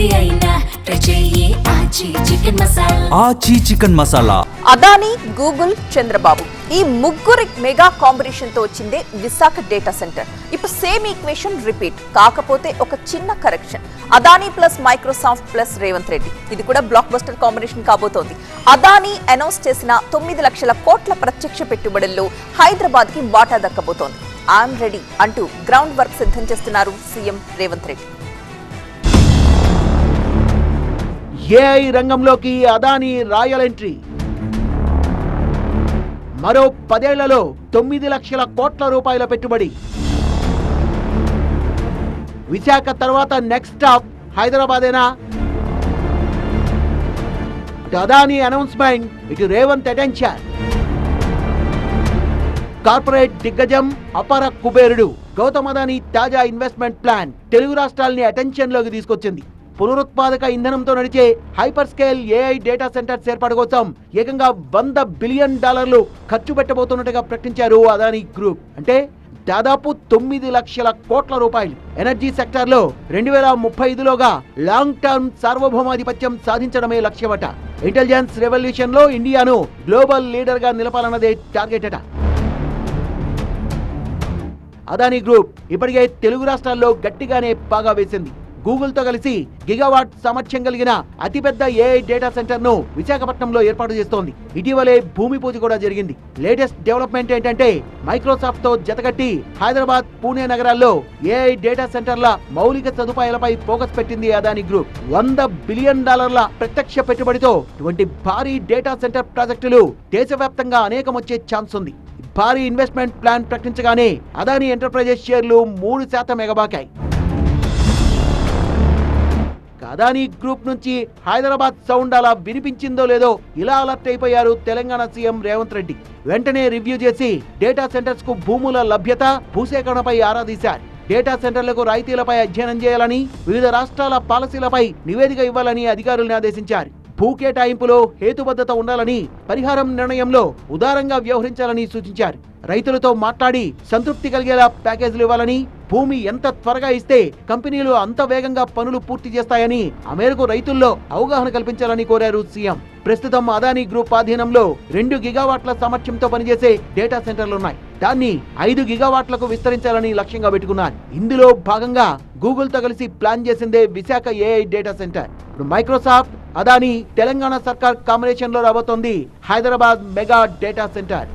ఏది అయినా ట్రై చెయ్యి ఆచి చికెన్ మసాలా. ఆచి చికెన్ మసాలా. అదానీ, గూగుల్, చంద్రబాబు ఈ ముగ్గురి మెగా కాంబినేషన్ తో వచ్చిందే విశాఖ డేటా సెంటర్. ఇప్పుడు సేమ్ ఈక్వేషన్ రిపీట్, కాకపోతే ఒక చిన్న correction. Adani plus Microsoft plus Revanth Reddy, ఇది కూడా బ్లాక్ బస్టర్ కాంబినేషన్ కాబోతోంది. అదానీ అనౌన్స్ చేసిన 9 లక్షల కోట్ల ప్రత్యక్ష పెట్టుబడుల్లో హైదరాబాద్ కి వాటా దక్కబోతోంది. ఐఎమ్ రెడీ అంటూ గ్రౌండ్ వర్క్ సిద్ధం చేస్తున్నారు సీఎం రేవంత్ రెడ్డి. ఏఐ రంగంలోకి అదానీ రాయల్ ఎంట్రీ. మరో 10 ఏళ్లలో 9 లక్షల కోట్ల రూపాయల పెట్టుబడి. విశాఖ తర్వాత నెక్స్ట్ స్టాప్ హైదరాబాదేనా? ఇటు అదానీ అనౌన్స్మెంట్, ఇటు రేవంత్ అటెన్షన్. కార్పొరేట్ దిగ్గజం అపర కుబేరుడు గౌతమ్ అదానీ తాజా ఇన్వెస్ట్మెంట్ ప్లాన్ తెలుగు రాష్ట్రాల్ని అటెన్షన్ లోకి తీసుకొచ్చింది. పునరుత్పాదక ఇంధనంతో నడిచే hyper scale AI data centres ఏర్పాటు కోసం ఏకంగా $100 బిలియన్ ఖర్చు పెట్టబోతున్నట్టుగా ప్రకటించారు అదానీ గ్రూప్. అంటే దాదాపు 9 లక్షల కోట్ల రూపాయలు. ఎనర్జీ సెక్టార్ లో 2035లోగా లాంగ్ టర్మ్ సార్వభౌమాధిపత్యం సాధించడమే లక్ష్యమట. ఇంటెలిజెన్స్ రెవల్యూషన్ లో ఇండియాను గ్లోబల్ లీడర్ గా నిలపాలన్నదే టార్గెట్ అట. అదానీ గ్రూప్ ఇప్పటికే తెలుగు రాష్ట్రాల్లో గట్టిగానే పాగా వేసింది. గూగుల్ తో కలిసి గిగావాట్ సామర్థ్యం కలిగిన అతిపెద్ద ఏఐ డేటా సెంటర్ ను విశాఖపట్నంలో ఏర్పాటు చేస్తోంది. ఇటీవలే భూమి పూజ కూడా జరిగింది. లేటెస్ట్ డెవలప్మెంట్ ఏంటంటే మైక్రోసాఫ్ట్ తో జతకట్టి హైదరాబాద్, పూణే నగరాల్లో ఏఐ డేటా సెంటర్ల మౌలిక సదుపాయాలపై ఫోకస్ పెట్టింది అదానీ గ్రూప్. $100 బిలియన్ ప్రత్యక్ష పెట్టుబడితో ఇటువంటి భారీ డేటా సెంటర్ ప్రాజెక్టులు దేశవ్యాప్తంగా అనేకం వచ్చే ఛాన్స్ ఉంది. భారీ ఇన్వెస్ట్మెంట్ ప్లాన్ ప్రకటించగానే అదానీ ఎంటర్ప్రైజెస్ షేర్లు 3% ఎగబాకాయి. అదానీ గ్రూప్ నుంచి హైదరాబాద్ సౌండ్ అలా వినిపించిందో లేదో ఇలా అలర్ట్ అయిపోయారు తెలంగాణ సీఎం రేవంత్ రెడ్డి. వెంటనే రివ్యూ చేసి డేటా సెంటర్స్ కు భూముల లభ్యత, భూసేకరణపై ఆరా తీశారు. డేటా సెంటర్లకు రాయితీలపై అధ్యయనం చేయాలని, వివిధ రాష్ట్రాల పాలసీలపై నివేదిక ఇవ్వాలని అధికారులను ఆదేశించారు. భూ కేటాయింపులో హేతుబద్ధత ఉండాలని, పరిహారం నిర్ణయంలో ఉదారంగా వ్యవహరించాలని సూచించారు. రైతులతో మాట్లాడి సంతృప్తి కలిగేలా ప్యాకేజీలు ఇవ్వాలని, భూమి ఎంత త్వరగా ఇస్తే కంపెనీలు అంత వేగంగా పనులు పూర్తి చేస్తాయని ఆ మేరకు రైతుల్లో అవగాహన కల్పించాలని కోరారు సీఎం. ప్రస్తుతం అదానీ గ్రూప్ ఆధీనంలో 2 గిగావాట్ల సామర్థ్యంతో పనిచేసే డేటా సెంటర్లున్నాయి. దాన్ని 5 గిగావాట్లకు విస్తరించాలని లక్ష్యంగా పెట్టుకున్నారు. ఇందులో భాగంగా గూగుల్ తో కలిసి ప్లాన్ చేసిందే Visakha AI data centre. Microsoft, Adani, Telangana సర్కార్ కాంబినేషన్ లో రాబోతోంది హైదరాబాద్ మెగా డేటా సెంటర్.